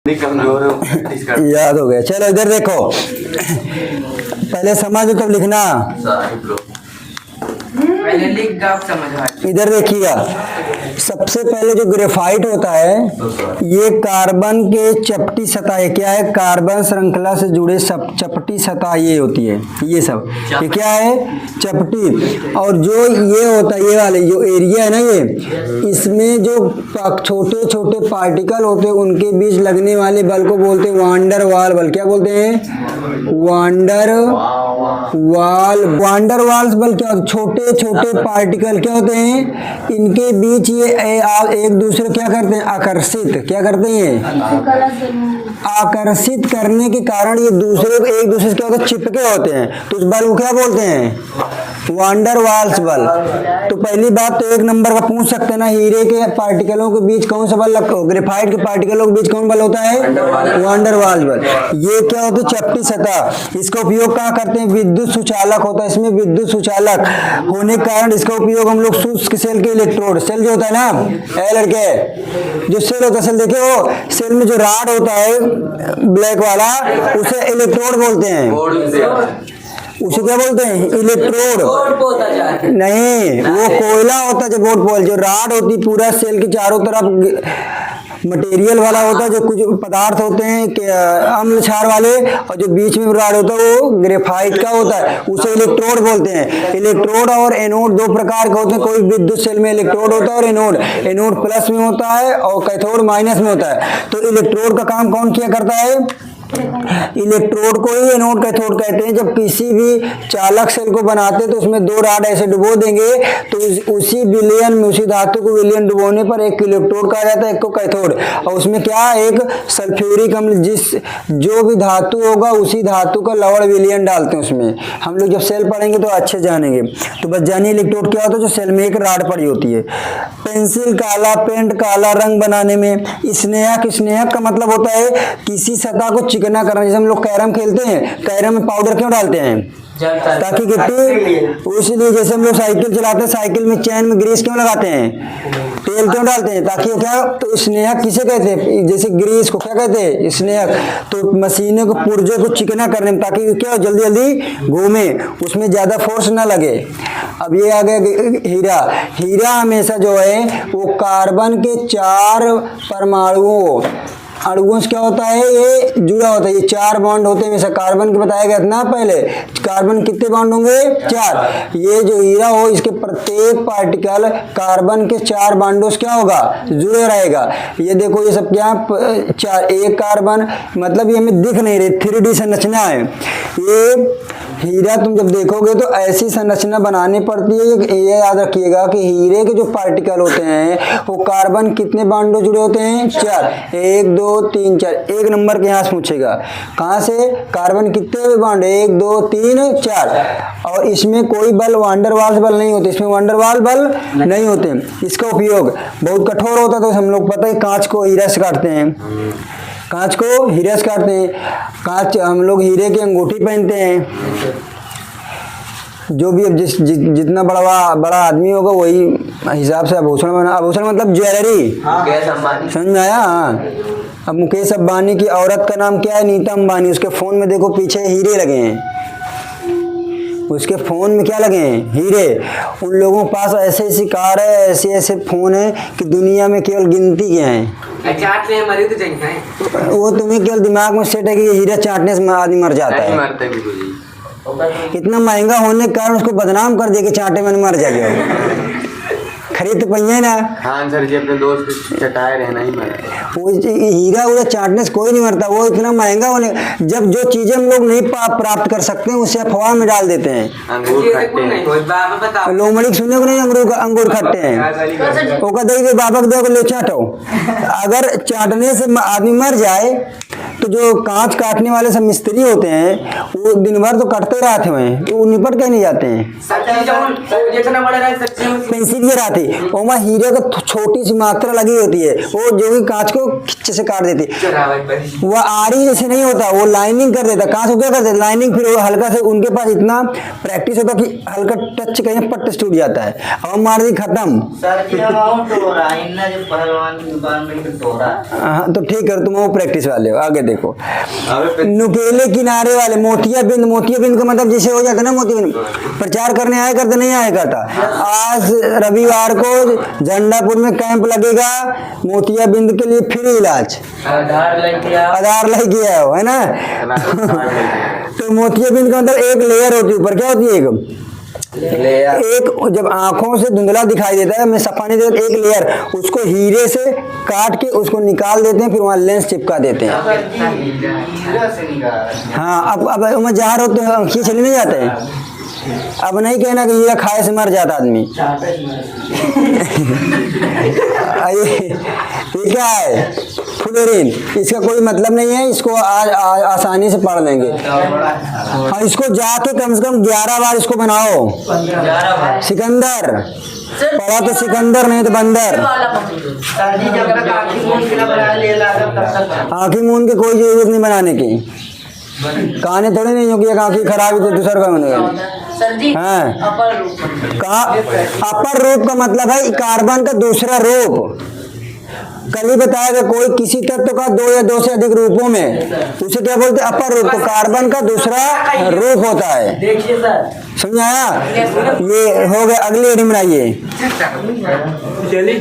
कमजोर याद हो गया। चलो इधर देखो, पहले समझ तब लिखना। पहले लिख गा समझ। इधर देखिएगा, सबसे पहले जो ग्रेफाइट होता है ये कार्बन के चपटी सतह, क्या है, कार्बन श्रृंखला से जुड़े सब चपटी सतह ये होती है, ये सब ये क्या है, चपटी। और जो ये होता है, ये वाले जो एरिया है ना, ये इसमें जो छोटे छोटे पार्टिकल होते हैं उनके बीच लगने वाले बल को बोलते हैं वांडर वाल बल। क्या बोलते हैं, वांडर वाल। वांडर वाल्स बल क्या होते, छोटे छोटे पार्टिकल क्या होते हैं, इनके बीच ये एक दूसरे क्या करते हैं, आकर्षित, क्या करते हैं, आकर्षित करने के कारण ये दूसरे एक दूसरे से क्या होता है, चिपके होते हैं। तो उस बल को क्या बोलते हैं, वांडर वाल्स बल। तो पहली बात तो एक नंबर का पूछ सकते हैं ना, हीरे के पार्टिकलों के बीच कौन सा बल, ग्रेफाइट के पार्टिकलों के बीच कौन बल होता है, वांडर वाल्स बल। ये क्या होता है, चपटी सतह। इसका उपयोग कहाँ करते हैं, विद्युत सुचालक होता है, इसमें विद्युत सुचालक होने के कारण इसका उपयोग हम लोग शुष्क सेल के इलेक्ट्रोड, सेल जो होता है ना, लड़के जो सेल होता है, सेल देखे हो, सेल में जो राड होता है ब्लैक वाला, उसे इलेक्ट्रोड बोलते हैं। उसे क्या बोलते हैं, इलेक्ट्रोड। नहीं, वो कोयला होता है जो बोट पोल, जो राड होती पूरा सेल के चारों तरफ मटेरियल वाला होता है, जो कुछ पदार्थ होते हैं कि अम्ल क्षार वाले, और जो बीच में राड होता है वो ग्रेफाइट का होता है, उसे इलेक्ट्रोड बोलते हैं। इलेक्ट्रोड और एनोड दो प्रकार के होते हैं, कोई विद्युत सेल में इलेक्ट्रोड होता है और एनोड, एनोड प्लस में होता है और कैथोड माइनस में होता है। तो इलेक्ट्रोड का काम कौन किया करता है, इलेक्ट्रोड को ही एनोड कैथोड कहते हैं। जब किसी भी चालक सेल को बनाते हैं तो उसमें दो राड ऐसे डुबो देंगे, तो उसी विलयन में, उसी धातु को विलयन डुबोने पर एक इलेक्ट्रोड कहा जाता है, एक को कैथोड। और उसमें क्या, एक सल्फ्यूरिक अम्ल, जिस जो भी धातु होगा उसी धातु का लवण विलयन डालते हैं उसमें। हम लोग जब सेल पढ़ेंगे तो अच्छे जानेंगे। तो बस जानिए इलेक्ट्रोड क्या होता है, जो सेल में एक राड पड़ी होती है। पेंसिल काला, पेंट काला रंग बनाने में। स्नेहक, स्नेहक का मतलब होता है किसी सतह को चिकना करना। जैसे हम लोग कैरम खेलते हैं, कैरम में पाउडर क्यों डालते हैं, ताकि गिट्टी, इसलिए जैसे हम लोग साइकिल चलाते हैं, साइकिल में चैन में ग्रीस क्यों लगाते हैं, तेल क्यों डालते हैं, ताकि क्या, तो स्नेहक किसे कहते हैं, जैसे ग्रीस को क्या कहते हैं, स्नेहक। तो मशीनों को, पुर्जों को चिकना करने में, ताकि क्या जल्दी जल्दी घूमे, उसमें ज्यादा फोर्स ना लगे। अब ये आ गया हीरा। हीरा हमेशा जो है वो कार्बन के 4 परमाणुओं अणुओं से क्या होता है, ये जुड़ा होता है। ये 4 बॉन्ड होते हैं, जैसे कार्बन के बताया गया था ना पहले, कार्बन कितने बॉन्ड होंगे, 4। ये जो हीरा हो, इसके प्रत्येक पार्टिकल कार्बन के 4 बॉन्डों से क्या होगा, जुड़े रहेगा। ये देखो, ये सब क्या, 4, एक कार्बन, मतलब ये हमें दिख नहीं रही, 3D संरचना है। ये हीरा तुम जब देखोगे तो ऐसी संरचना बनानी पड़ती है। ये याद रखिएगा कि हीरे के जो पार्टिकल होते हैं वो कार्बन कितने बॉन्डों जुड़े होते हैं, 4, 1 2 3 4। एक नंबर के यहाँ से पूछेगा, कहाँ से, कार्बन कितने बॉन्ड, 1 2 3 4। और इसमें कोई बल वांडर वाल्स बल नहीं होते, इसमें वांडर वाल बल नहीं होते। इसका उपयोग बहुत कठोर होता है, तो हम लोग पता है कांच को हीरा से काटते हैं, कांच को हीरे से काटते हैं। कांच, हम लोग हीरे की अंगूठी पहनते हैं। जो भी अब जितना बड़ा आदमी होगा वही हिसाब से आभूषण बना, आभूषण मतलब ज्वेलरी, समझ में आया। हाँ, अब मुकेश अंबानी की औरत का नाम क्या है, नीता अंबानी। उसके फोन में देखो पीछे हीरे लगे हैं, उसके फोन में क्या लगे हैं, हीरे। उन लोगों के पास ऐसे ऐसी कार है, ऐसे ऐसे फोन है कि दुनिया में केवल गिनती के हैं। वो तुम्हें केवल दिमाग में सेट है कि ये हीरा चाटने से आदमी मर जाता है। इतना महंगा होने के कारण उसको बदनाम कर दिया कि चाटे में मर जाएगा। खरीद तो पहिए ना। हाँ सर जी, अपने दोस्त चटाए रहना ही मरता। वो हीरा उरा चाटने से कोई नहीं मरता, वो इतना महंगा होने, जब जो चीजें हम लोग नहीं प्राप्त कर सकते हैं उसे अफवाह में डाल देते हैं। अंगूर खट्टे हैं, लोमड़ी सुने को नहीं, अंगूर खट्टे हैं। ओका दे बाबा को ले चाटो। अगर चाटने से आदमी मर जाए तो जो कांच काटने वाले सब मिस्त्री होते हैं वो दिन भर तो कटते रहते हैं, तो वो निपट के नहीं जाते हैं। जितना बड़ा रह सकते हैं पेंसिल ये रहती ओमा हीरे को छोटी सी मात्रा लगी होती है, वो जो भी कांच को खिच्चे से काट देती। वो आरी जैसे नहीं होता, वो लाइनिंग कर देता। कांच को क्या कर देता लाइनिंग, फिर वो हल्का से उनके पास इतना प्रैक्टिस होता कि हल्का टच कहीं पट्ट टूट जाता है, अब मार दी खत्म। हाँ तो ठीक है, तुम वो प्रैक्टिस वाले हो, आगे देखो। नुकेले किनारे वाले मोतिया बिंद का मतलब जैसे हो जाता है ना, मोतिया बिंद प्रचार करने आया करते नहीं आया करता। आज रविवार को झंडापुर में कैंप लगेगा मोतिया बिंद के लिए फ्री इलाज, आधार लेके आया हो, है ना। तो मोतिया बिंद का मतलब एक लेयर होती है ऊपर, क्या होती है एक जब आंखों से धुंधला दिखाई देता है, मैं सफा नहीं देता, एक लेयर उसको हीरे से काट के उसको निकाल देते हैं, फिर वहाँ लेंस चिपका देते हैं। हाँ अब मैं जहाँ होते हैं आँखें चले नहीं जाते हैं। अब नहीं कहना कि हीरा खाए से मर जाता आदमी। ये क्या है फ्लोरीन, इसका कोई मतलब नहीं है, इसको आज आसानी से पढ़ लेंगे। और इसको जाके कम से कम 11 बार इसको बनाओ। सिकंदर पढ़ा तो सिकंदर, नहीं तो बंदर। आँखी मूंद के कोई जरूरत नहीं बनाने की, कहानी थोड़ी नहीं होगी, आँखी खराब है तो दूसरा का बनेगा। हाँ कहा अपर रूप का मतलब है कार्बन का दूसरा रूप। कल ही बताया कि कोई किसी तत्व का 2 या 2 से अधिक रूपों में, उसे क्या बोलते हैं अपर रूप। तो कार्बन का दूसरा रूप होता है, देखिए सर, समझाया। ये हो गया, अगली एडी बनाइए। चलिए